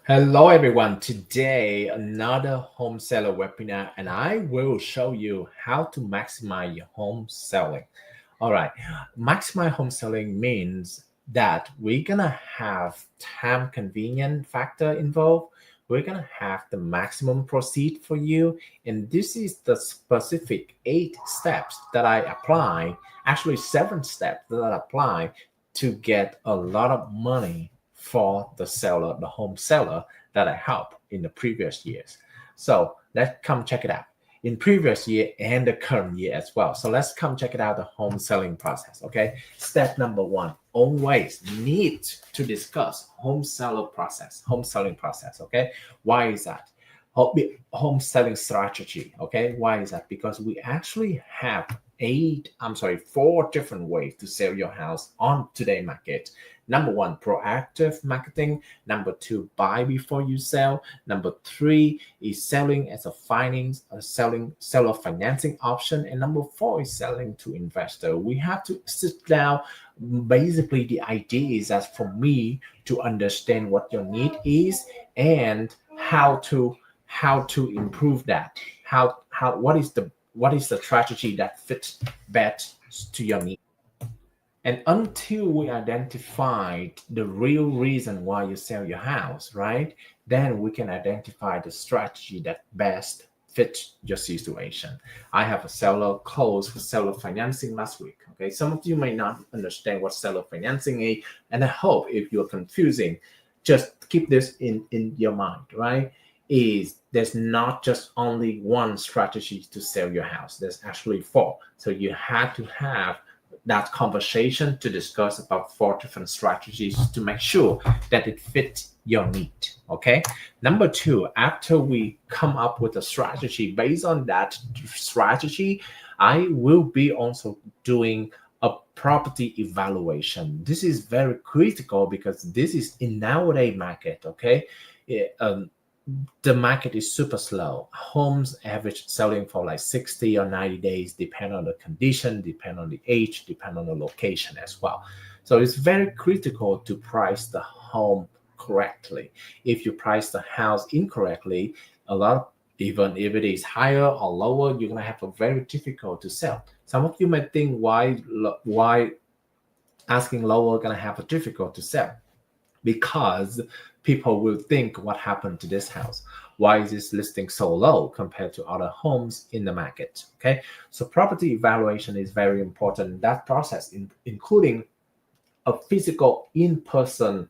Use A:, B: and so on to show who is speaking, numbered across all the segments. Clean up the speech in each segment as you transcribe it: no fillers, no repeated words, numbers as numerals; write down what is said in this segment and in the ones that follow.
A: Hello everyone, today another home seller webinar and I will show you how to maximize your home selling. All right, maximize home selling means that we're gonna have time convenient factor involved. We're gonna have the maximum proceed for you, and this is the specific 8 steps that I apply, actually 7 steps that I apply to get a lot of money for the seller, the home seller that I helped in the previous years. So let's come check it out in previous year and the current year as well. So let's come check it out, the home selling process. Okay. Step number one, always need to discuss home selling process. Okay. Why is that? Home selling strategy. Okay. Why is that? Because we actually have 4 different ways to sell your house on today market. Number one, proactive marketing. Number two, buy before you sell. Number three is selling as a seller financing option. And number four is selling to investor. We have to sit down. Basically, the idea is that for me to understand what your need is and how to improve that. How what is the strategy that fits best to your need. And until we identified the real reason why you sell your house, right? Then we can identify the strategy that best fits your situation. I have a seller close for seller financing last week. Okay, some of you may not understand what seller financing is, and I hope if you're confusing, just keep this in your mind, right? Is there's not just only one strategy to sell your house. There's actually four. So you have to have that conversation to discuss about 4 different strategies to make sure that it fits your need. Okay. Number two, after we come up with a strategy based on that strategy, I will be also doing a property evaluation. This is very critical because this is in nowadays market. Okay. The market is super slow. Homes average selling for like 60 or 90 days, depend on the condition, depend on the age, depend on the location as well. So it's very critical to price the home correctly. If you price the house incorrectly, a lot of, even if it is higher or lower, you're gonna have a very difficult to sell. Some of you might think why asking lower gonna have a difficult to sell, because people will think what happened to this house, why is this listing so low compared to other homes in the market. Okay, so property evaluation is very important. That process including a physical in-person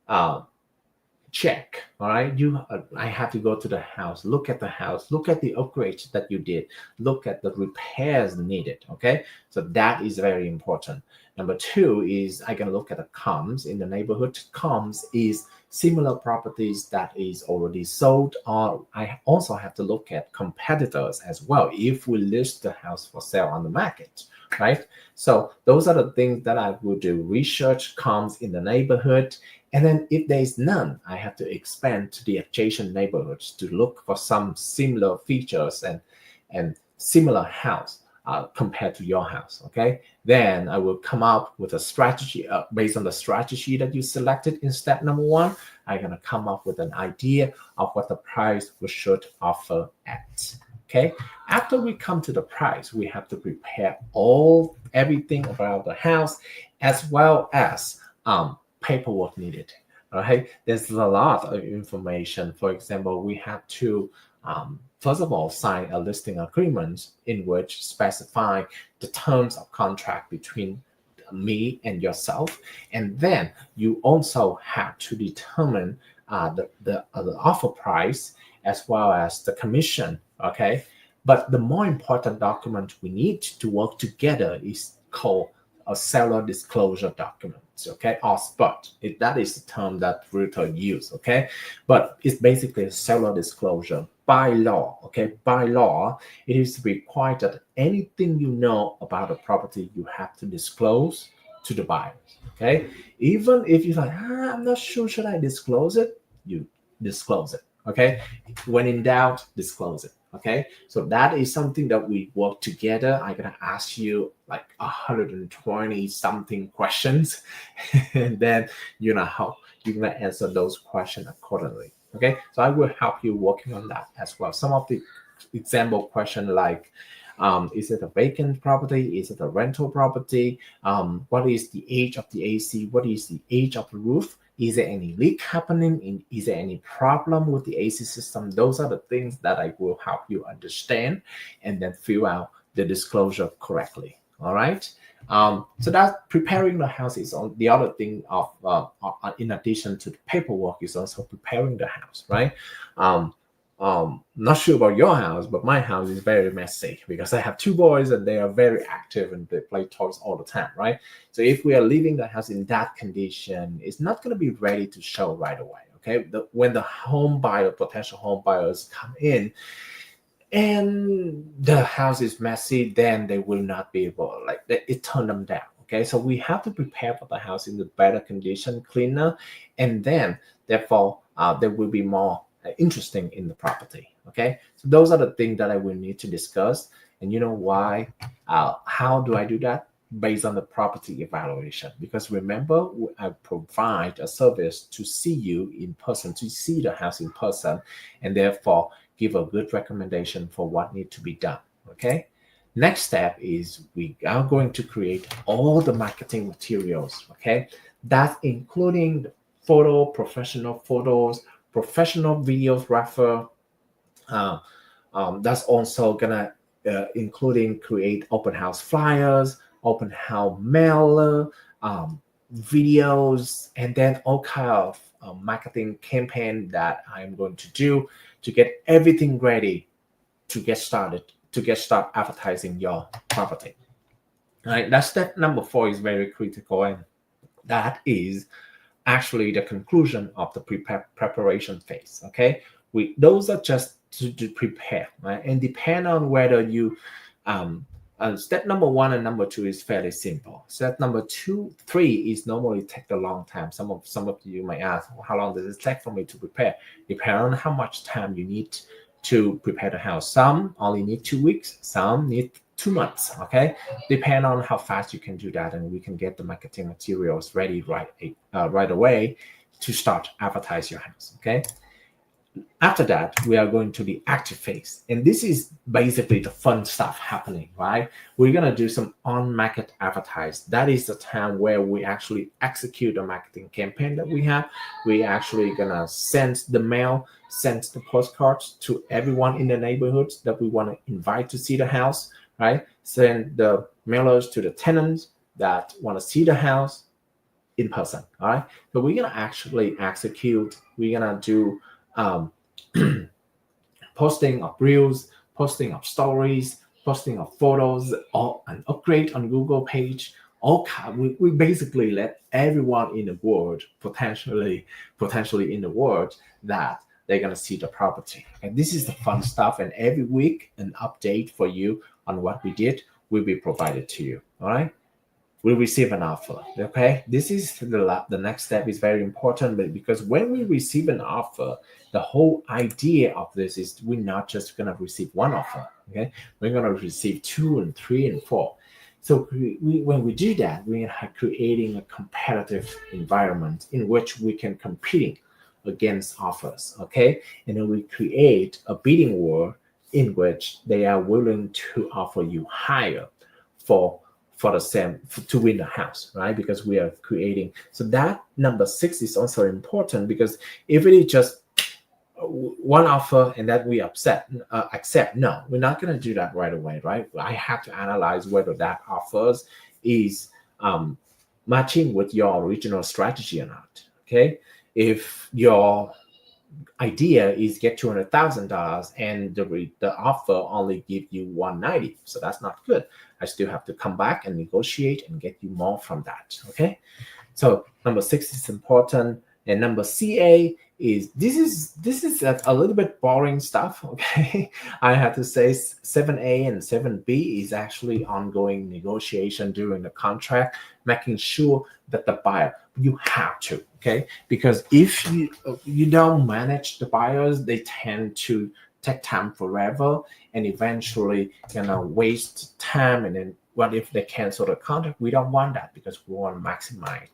A: uh, check. All right, I have to go to the house, look at the house, look at the upgrades that you did, look at the repairs needed. Okay, so that is very important. Number two is I can look at the comps in the neighborhood. Comps is similar properties that is already sold, or I also have to look at competitors as well if we list the house for sale on the market, right? So those are the things that I will do. Research comps in the neighborhood, and then if there is none, I have to expand to the adjacent neighborhoods to look for some similar features and similar house compared to your house. Okay, then I will come up with a strategy based on the strategy that you selected in step number one. I'm gonna come up with an idea of what the price we should offer at. Okay, after we come to the price, we have to prepare everything about the house as well as paperwork needed. All right, there's a lot of information. For example, we have to first of all sign a listing agreement in which specify the terms of contract between me and yourself, and then you also have to determine the offer price as well as the commission. Okay, but the more important document we need to work together is called a seller disclosure document. Okay, or spot. That is the term that Realtor use. Okay, but it's basically a seller disclosure by law. Okay, by law, it is required that anything you know about a property you have to disclose to the buyers. Okay, even if you're like, I'm not sure, should I disclose it? You disclose it. Okay, when in doubt, disclose it. Okay, so that is something that we work together. I'm gonna ask you like 120 something questions, and then how you're going to answer those questions accordingly. Okay, so I will help you working on that as well. Some of the example question like, is it a vacant property? Is it a rental property? What is the age of the AC? What is the age of the roof? Is there any leak happening? Is there any problem with the AC system? Those are the things that I will help you understand and then fill out the disclosure correctly. All right. So that preparing the house is on the other thing of in addition to the paperwork is also preparing the house, right? Not sure about your house, but my house is very messy because I have two boys and they are very active and they play toys all the time, right? So if we are leaving the house in that condition, it's not going to be ready to show right away. Okay, when the potential home buyers come in, and the house is messy, then they will not be able, like, it turn them down. Okay, so we have to prepare for the house in the better condition, cleaner, and then therefore there will be more interesting in the property. Okay, so those are the things that I will need to discuss. And you know why? How do I do that? Based on the property evaluation, because remember, I provide a service to see you in person, to see the house in person, and therefore give a good recommendation for what needs to be done. Okay, next step is we are going to create all the marketing materials. Okay, that's including the professional photos, professional videographer. That's also gonna including create open house flyers, open house mailer, videos, and then all kind of marketing campaign that I'm going to do to get everything ready to get started advertising your property. All right, that step number 4 is very critical, and that is actually the conclusion of the preparation phase. Okay, those are just to prepare, right? And depend on whether you step number 1 and number 2 is fairly simple. Step number 2, 3 is normally take a long time. Some of you might ask, well, how long does it take for me to prepare? Depending on how much time you need to prepare the house. Some only need 2 weeks, some need 2 months. Okay, depend on how fast you can do that, and we can get the marketing materials ready right away to start advertise your house. Okay, after that, we are going to the active phase, and this is basically the fun stuff happening, right? We're gonna do some on-market advertise. That is the time where we actually execute a marketing campaign that we have. We actually gonna send the postcards to everyone in the neighborhoods that we want to invite to see the house, right? Send the mailers to the tenants that want to see the house in person. All right, so we're gonna actually execute. We're gonna do posting of reels, posting of stories, posting of photos, or an upgrade on Google page. We basically let everyone in the world, potentially in the world, that they're gonna see the property. And this is the fun stuff. And every week, an update for you on what we did will be provided to you. All right. We receive an offer. Okay, this is the next step is very important, but because when we receive an offer, the whole idea of this is we're not just going to receive one offer. Okay, we're going to receive 2 and 3 and 4. So when we do that, we are creating a competitive environment in which we can compete against offers. Okay, and then we create a bidding war in which they are willing to offer you higher for the same to win the house, right? Because we are creating. So that number 6 is also important, because if it is just one offer and that we accept, no, we're not going to do that right away, right? I have to analyze whether that offers is matching with your original strategy or not. Okay, if your idea is get $200,000 and the offer only give you 190, so that's not good. I still have to come back and negotiate and get you more from that. Okay, so number 6 is important, and number CA is this is a little bit boring stuff. Okay, I have to say 7A and 7B is actually ongoing negotiation during the contract, making sure that the buyer, you have to, okay, because if you don't manage the buyers, they tend to take time forever and eventually waste time, and then what if they cancel the contract? We don't want that, because we want to maximize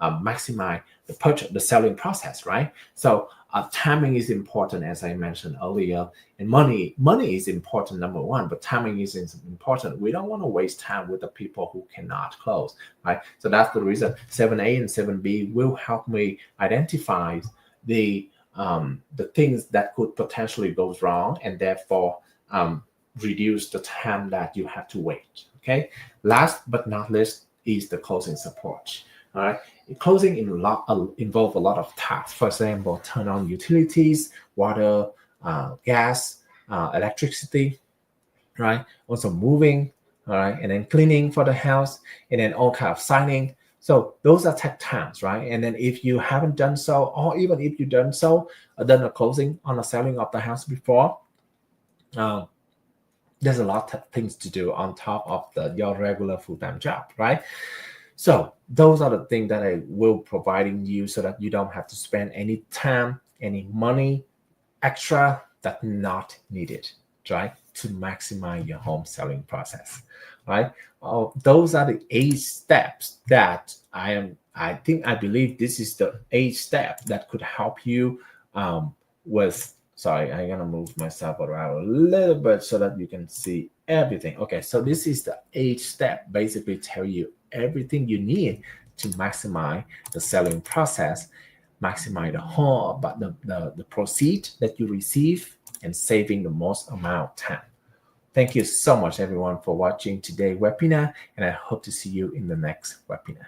A: maximize the selling process, right? So timing is important, as I mentioned earlier, and money is important, number one, but timing is important. We don't want to waste time with the people who cannot close, right? So that's the reason 7A and 7B will help me identify the things that could potentially go wrong, and therefore reduce the time that you have to wait. Okay. Last but not least is the closing support. All right. Closing involve a lot of tasks. For example, turn on utilities, water, gas, electricity, right? Also moving, all right, and then cleaning for the house, and then all kind of signing. So those are tech times, right? And then if you haven't done so, or even if you done so, done a closing on the selling of the house before, uh, there's a lot of things to do on top of your regular full-time job, right? So those are the things that I will providing you so that you don't have to spend any time, any money extra that not needed, right? To maximize your home selling process, right? Those are the 8 steps that I believe this is the 8 step that could help you with. Sorry, I'm gonna move myself around a little bit so that you can see everything. Okay, so this is the 8 step, basically tell you everything you need to maximize the selling process, maximize the whole, but the proceed that you receive, and saving the most amount of time. Thank you so much, everyone, for watching today's webinar, and I hope to see you in the next webinar.